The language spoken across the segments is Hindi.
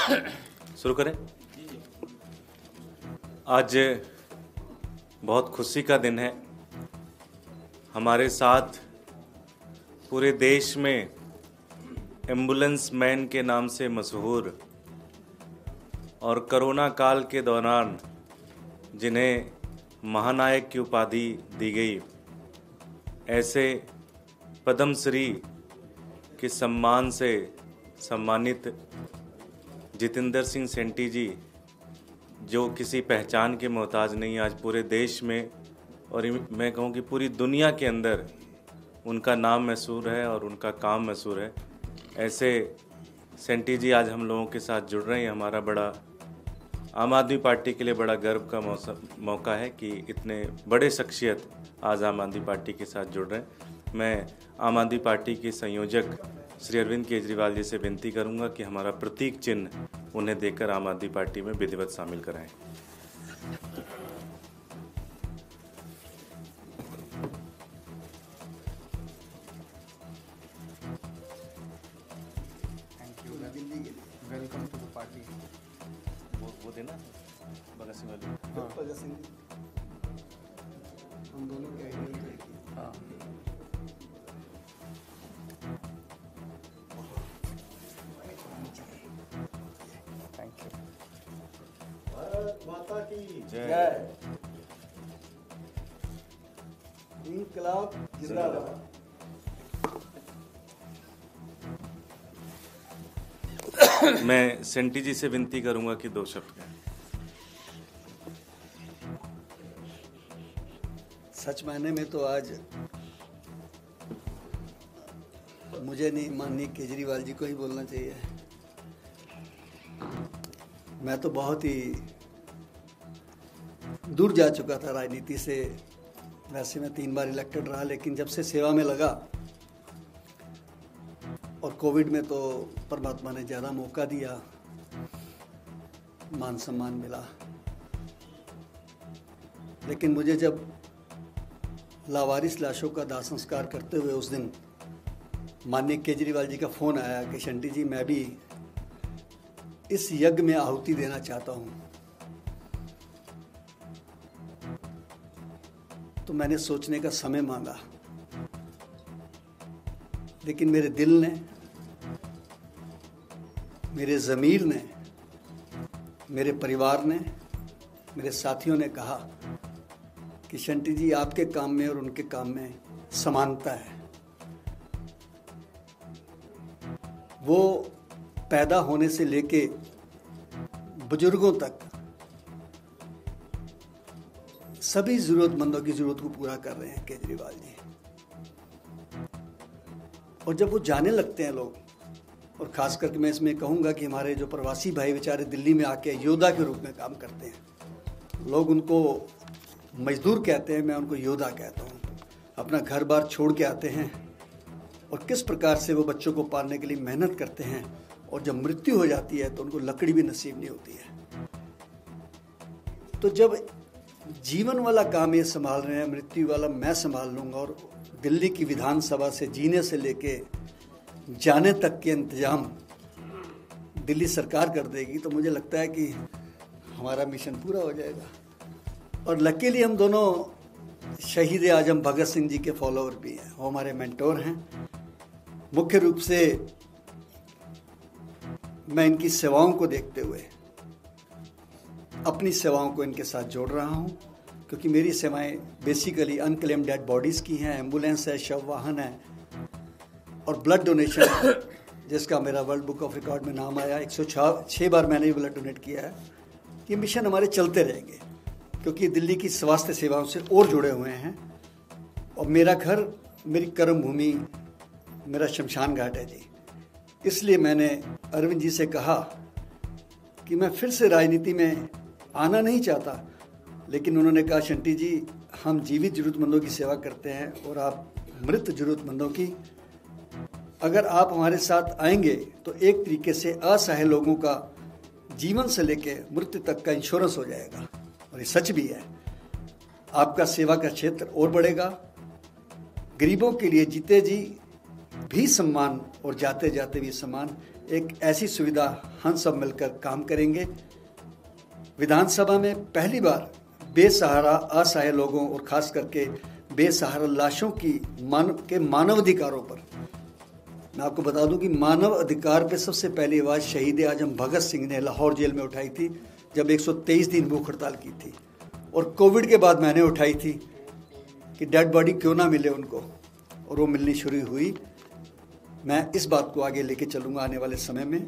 शुरू करें। आज बहुत खुशी का दिन है। हमारे साथ पूरे देश में एम्बुलेंस मैन के नाम से मशहूर और कोरोना काल के दौरान जिन्हें महानायक की उपाधि दी गई, ऐसे पद्मश्री के सम्मान से सम्मानित जितेंद्र सिंह सेंटी जी, जो किसी पहचान के मोहताज नहीं, आज पूरे देश में और मैं कहूँ कि पूरी दुनिया के अंदर उनका नाम मशहूर है और उनका काम मशहूर है। ऐसे सेंटी जी आज हम लोगों के साथ जुड़ रहे हैं। हमारा बड़ा आम आदमी पार्टी के लिए बड़ा गर्व का मौका है कि इतने बड़े शख्सियत आज आम आदमी पार्टी के साथ जुड़ रहे हैं। मैं आम आदमी पार्टी के संयोजक श्री अरविंद केजरीवाल जी से विनती करूंगा कि हमारा प्रतीक चिन्ह उन्हें देकर आम आदमी पार्टी में विधिवत शामिल कराएं। Welcome to the party. वो देना भगत सिंह वाली। हाँ, भगत सिंह हम दोनों के आइडियल थे। हाँ, थैंक यू। भारत माता की जय। इंकलाब जिंदाबाद। मैं सेंटी जी से विनती करूंगा कि 2 शब्द कहें। सच मायने में तो आज मुझे नहीं, माननीय केजरीवाल जी को ही बोलना चाहिए। मैं तो बहुत ही दूर जा चुका था राजनीति से। वैसे मैं 3 बार इलेक्टेड रहा, लेकिन जब से सेवा में लगा और कोविड में तो परमात्मा ने ज़्यादा मौका दिया, मान सम्मान मिला। लेकिन मुझे जब लावारिस लाशों का दाह संस्कार करते हुए उस दिन माननीय केजरीवाल जी का फ़ोन आया कि शंटी जी, मैं भी इस यज्ञ में आहुति देना चाहता हूँ, तो मैंने सोचने का समय मांगा। लेकिन मेरे दिल ने, मेरे ज़मीर ने, मेरे परिवार ने, मेरे साथियों ने कहा कि शंटी जी, आपके काम में और उनके काम में समानता है। वो पैदा होने से लेके बुजुर्गों तक सभी ज़रूरतमंदों की ज़रूरत को पूरा कर रहे हैं केजरीवाल जी। और जब वो जाने लगते हैं लोग, और ख़ास करके मैं इसमें कहूँगा कि हमारे जो प्रवासी भाई बेचारे दिल्ली में आके योद्धा के रूप में काम करते हैं, लोग उनको मजदूर कहते हैं, मैं उनको योद्धा कहता हूँ। अपना घर बार छोड़ के आते हैं और किस प्रकार से वो बच्चों को पालने के लिए मेहनत करते हैं, और जब मृत्यु हो जाती है तो उनको लकड़ी भी नसीब नहीं होती है। तो जब जीवन वाला काम ये संभाल रहे हैं, मृत्यु वाला मैं संभाल लूँगा, और दिल्ली की विधानसभा से जीने से लेके जाने तक के इंतजाम दिल्ली सरकार कर देगी, तो मुझे लगता है कि हमारा मिशन पूरा हो जाएगा। और लकीली हम दोनों शहीद आजम भगत सिंह जी के फॉलोअर भी हैं, वो हमारे मेंटोर हैं। मुख्य रूप से मैं इनकी सेवाओं को देखते हुए अपनी सेवाओं को इनके साथ जोड़ रहा हूं, क्योंकि मेरी सेवाएं बेसिकली अनक्लेम्ड डेड बॉडीज़ की हैं, एम्बुलेंस है, शव वाहन है, और ब्लड डोनेशन, जिसका मेरा वर्ल्ड बुक ऑफ रिकॉर्ड में नाम आया। 106 बार मैंने भी ब्लड डोनेट किया है। ये मिशन हमारे चलते रहेंगे, क्योंकि दिल्ली की स्वास्थ्य सेवाओं से और जुड़े हुए हैं। और मेरा घर, मेरी कर्म भूमि, मेरा शमशान घाट है जी। इसलिए मैंने अरविंद जी से कहा कि मैं फिर से राजनीति में आना नहीं चाहता, लेकिन उन्होंने कहा, शंटी जी, हम जीवित ज़रूरतमंदों की सेवा करते हैं और आप मृत ज़रूरतमंदों की। अगर आप हमारे साथ आएंगे तो एक तरीके से असहाय लोगों का जीवन से लेके मृत्यु तक का इंश्योरेंस हो जाएगा। और ये सच भी है। आपका सेवा का क्षेत्र और बढ़ेगा। गरीबों के लिए जीते जी भी सम्मान और जाते जाते भी सम्मान, एक ऐसी सुविधा हम सब मिलकर काम करेंगे। विधानसभा में पहली बार बेसहारा असहाय लोगों और खास करके बेसहारा लाशों की मानवाधिकारों पर, मैं आपको बता दूं कि मानव अधिकार पे सबसे पहली आवाज़ शहीद आजम भगत सिंह ने लाहौर जेल में उठाई थी जब 123 दिन भूख हड़ताल की थी, और कोविड के बाद मैंने उठाई थी कि डेड बॉडी क्यों ना मिले उनको, और वो मिलनी शुरू हुई। मैं इस बात को आगे लेके चलूँगा आने वाले समय में,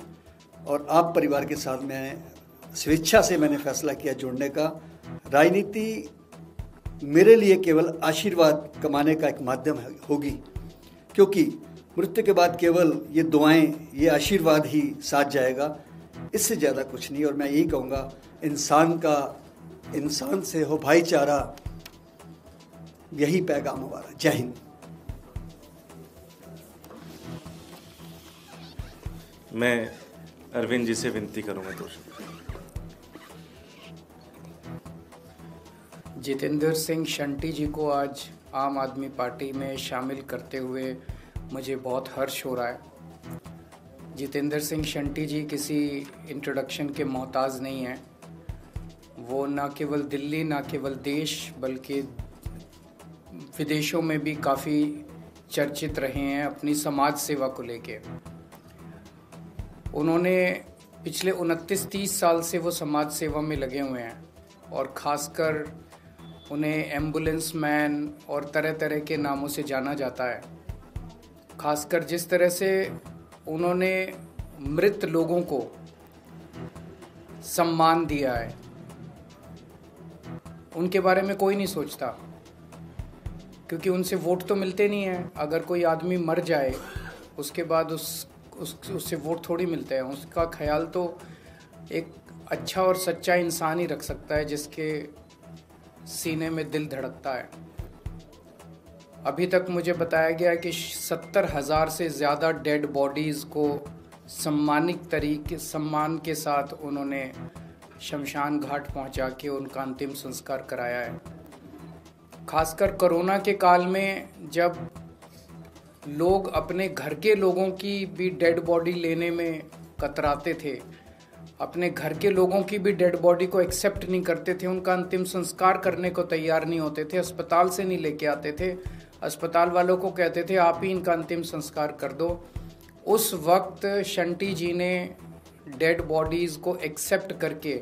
और आप परिवार के साथ मैं स्वेच्छा से मैंने फैसला किया जुड़ने का। राजनीति मेरे लिए केवल आशीर्वाद कमाने का एक माध्यम होगी, क्योंकि मृत्यु के बाद केवल ये दुआएं, ये आशीर्वाद ही साथ जाएगा, इससे ज़्यादा कुछ नहीं। और मैं यही कहूँगा, इंसान से हो भाईचारा, यही पैगाम हमारा। जय हिंद। मैं अरविंद जी से विनती करूँगा तो जितेंद्र सिंह शंटी जी को आज आम आदमी पार्टी में शामिल करते हुए मुझे बहुत हर्ष हो रहा है। जितेंद्र सिंह शंटी जी किसी इंट्रोडक्शन के मोहताज नहीं हैं। वो न केवल दिल्ली, न केवल देश, बल्कि विदेशों में भी काफ़ी चर्चित रहे हैं अपनी समाज सेवा को लेके। उन्होंने पिछले 29-30 साल से वो समाज सेवा में लगे हुए हैं, और ख़ासकर उन्हें एम्बुलेंस मैन और तरह तरह के नामों से जाना जाता है। खासकर जिस तरह से उन्होंने मृत लोगों को सम्मान दिया है, उनके बारे में कोई नहीं सोचता, क्योंकि उनसे वोट तो मिलते नहीं हैं। अगर कोई आदमी मर जाए उसके बाद उससे वोट थोड़ी मिलते हैं। उसका ख्याल तो एक अच्छा और सच्चा इंसान ही रख सकता है जिसके सीने में दिल धड़कता है। अभी तक मुझे बताया गया कि 70,000 से ज़्यादा डेड बॉडीज़ को सम्मान के साथ उन्होंने शमशान घाट पहुंचा के उनका अंतिम संस्कार कराया है। खासकर कोरोना के काल में जब लोग अपने घर के लोगों की भी डेड बॉडी लेने में कतराते थे, अपने घर के लोगों की भी डेड बॉडी को एक्सेप्ट नहीं करते थे, उनका अंतिम संस्कार करने को तैयार नहीं होते थे, अस्पताल से नहीं लेके आते थे, अस्पताल वालों को कहते थे आप ही इनका अंतिम संस्कार कर दो। उस वक्त शंटी जी ने डेड बॉडीज़ को एक्सेप्ट करके,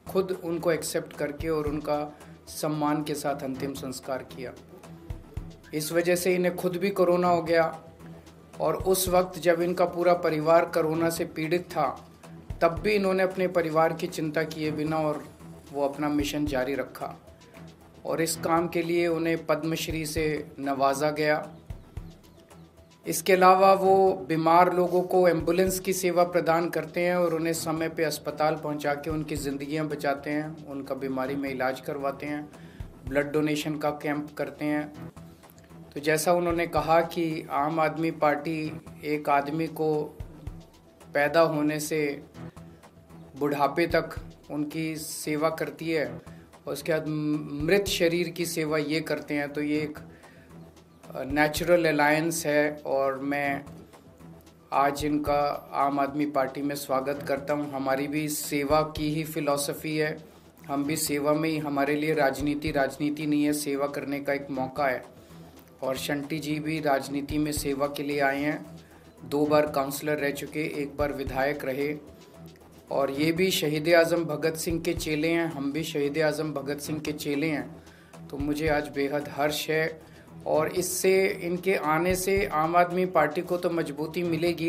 खुद उनको एक्सेप्ट करके और उनका सम्मान के साथ अंतिम संस्कार किया। इस वजह से इन्हें खुद भी कोरोना हो गया, और उस वक्त जब इनका पूरा परिवार कोरोना से पीड़ित था तब भी इन्होंने अपने परिवार की चिंता किए बिना और वो अपना मिशन जारी रखा, और इस काम के लिए उन्हें पद्मश्री से नवाजा गया। इसके अलावा वो बीमार लोगों को एम्बुलेंस की सेवा प्रदान करते हैं और उन्हें समय पे अस्पताल पहुंचा के उनकी ज़िंदगियां बचाते हैं, उनका बीमारी में इलाज करवाते हैं, ब्लड डोनेशन का कैंप करते हैं। तो जैसा उन्होंने कहा कि आम आदमी पार्टी एक आदमी को पैदा होने से बुढ़ापे तक उनकी सेवा करती है, और उसके बाद मृत शरीर की सेवा ये करते हैं, तो ये एक नेचुरल अलायंस है। और मैं आज इनका आम आदमी पार्टी में स्वागत करता हूँ। हमारी भी सेवा की ही फिलॉसफी है, हम भी सेवा में ही, हमारे लिए राजनीति नहीं है, सेवा करने का एक मौका है। और शंटी जी भी राजनीति में सेवा के लिए आए हैं, 2 बार काउंसलर रह चुके, 1 बार विधायक रहे, और ये भी शहीद आज़म भगत सिंह के चेले हैं, हम भी शहीद आज़म भगत सिंह के चेले हैं। तो मुझे आज बेहद हर्ष है, और इससे, इनके आने से आम आदमी पार्टी को तो मजबूती मिलेगी।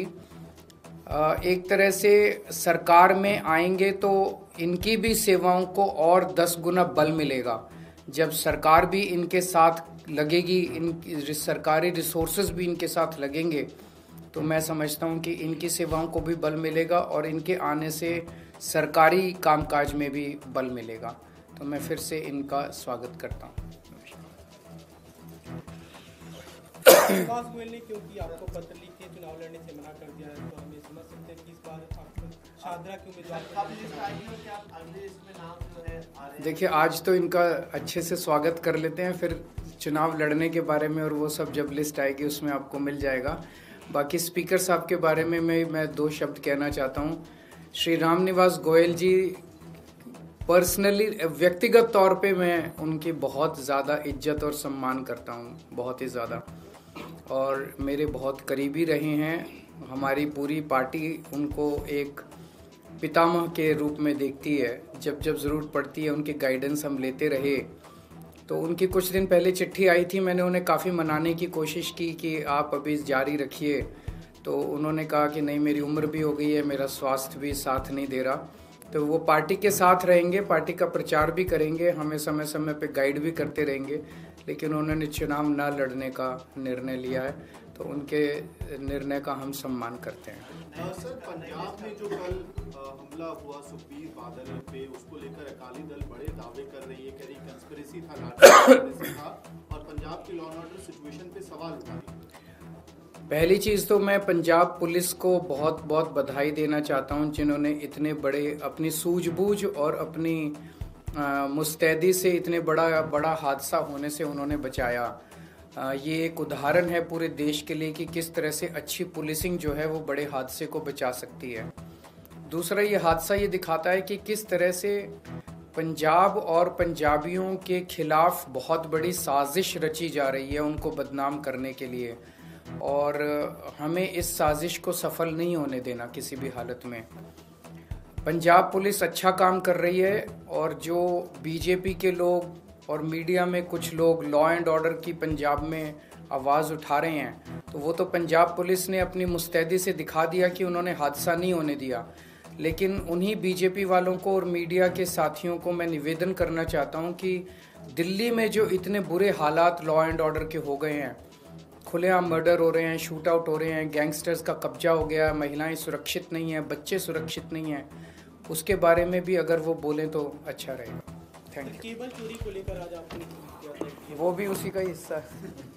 एक तरह से सरकार में आएंगे तो इनकी भी सेवाओं को और 10 गुना बल मिलेगा। जब सरकार भी इनके साथ लगेगी, इन सरकारी रिसोर्सेज भी इनके साथ लगेंगे, तो मैं समझता हूं कि इनकी सेवाओं को भी बल मिलेगा और इनके आने से सरकारी कामकाज में भी बल मिलेगा। तो मैं फिर से इनका स्वागत करता हूं। विकास गोयल ने क्योंकि आपको पत्र लिख के चुनाव लड़ने से मना कर दिया है, तो हम ये समझ सकते हैं कि इस बार आपको शादरा के उम्मीदवार। देखिए, आज तो इनका अच्छे से स्वागत कर लेते हैं, फिर चुनाव लड़ने के बारे में और वो सब जब लिस्ट आएगी उसमें आपको मिल जाएगा। बाकी स्पीकर साहब के बारे में मैं 2 शब्द कहना चाहता हूँ। श्री रामनिवास गोयल जी पर्सनली, व्यक्तिगत तौर पे मैं उनकी बहुत ज़्यादा इज्जत और सम्मान करता हूँ, बहुत ही ज़्यादा, और मेरे बहुत करीबी रहे हैं। हमारी पूरी पार्टी उनको एक पितामह के रूप में देखती है। जब जब ज़रूरत पड़ती है उनकी गाइडेंस हम लेते रहे। तो उनकी कुछ दिन पहले चिट्ठी आई थी, मैंने उन्हें काफ़ी मनाने की कोशिश की कि आप अभी जारी रखिए। तो उन्होंने कहा कि नहीं, मेरी उम्र भी हो गई है, मेरा स्वास्थ्य भी साथ नहीं दे रहा। तो वो पार्टी के साथ रहेंगे, पार्टी का प्रचार भी करेंगे, हमें समय समय पे गाइड भी करते रहेंगे, लेकिन उन्होंने चुनाव न लड़ने का निर्णय लिया है, तो उनके निर्णय का हम सम्मान करते हैं। सर, पंजाब में जो कल हमला हुआ सुखबीर बादल पे, उसको लेकर अकाली दल बड़े दावे कर रही है, कह रही कंस्पिरेसी था, लाठी था, और पंजाब की लॉ एंड ऑर्डर सिचुएशन पे सवाल उठा रही है। पहली चीज़ तो मैं पंजाब पुलिस को बहुत बहुत बधाई देना चाहता हूं, जिन्होंने इतने बड़े अपनी सूझबूझ और अपनी मुस्तैदी से इतने बड़ा हादसा होने से उन्होंने बचाया। ये एक उदाहरण है पूरे देश के लिए कि किस तरह से अच्छी पुलिसिंग जो है वो बड़े हादसे को बचा सकती है। दूसरा, ये हादसा ये दिखाता है कि किस तरह से पंजाब और पंजाबियों के खिलाफ बहुत बड़ी साजिश रची जा रही है उनको बदनाम करने के लिए, और हमें इस साजिश को सफल नहीं होने देना किसी भी हालत में। पंजाब पुलिस अच्छा काम कर रही है, और जो बीजेपी के लोग और मीडिया में कुछ लोग लॉ एंड ऑर्डर की पंजाब में आवाज़ उठा रहे हैं, तो वो तो पंजाब पुलिस ने अपनी मुस्तैदी से दिखा दिया कि उन्होंने हादसा नहीं होने दिया। लेकिन उन्हीं बीजेपी वालों को और मीडिया के साथियों को मैं निवेदन करना चाहता हूं कि दिल्ली में जो इतने बुरे हालात लॉ एंड ऑर्डर के हो गए हैं, खुलेआम मर्डर हो रहे हैं, शूट आउट हो रहे हैं, गैंगस्टर्स का कब्जा हो गया, महिलाएं सुरक्षित नहीं हैं, बच्चे सुरक्षित नहीं हैं, उसके बारे में भी अगर वो बोलें तो अच्छा रहेगा। Thank you. केबल चोरी को लेकर आज आपने वो भी उसी का ही हिस्सा है।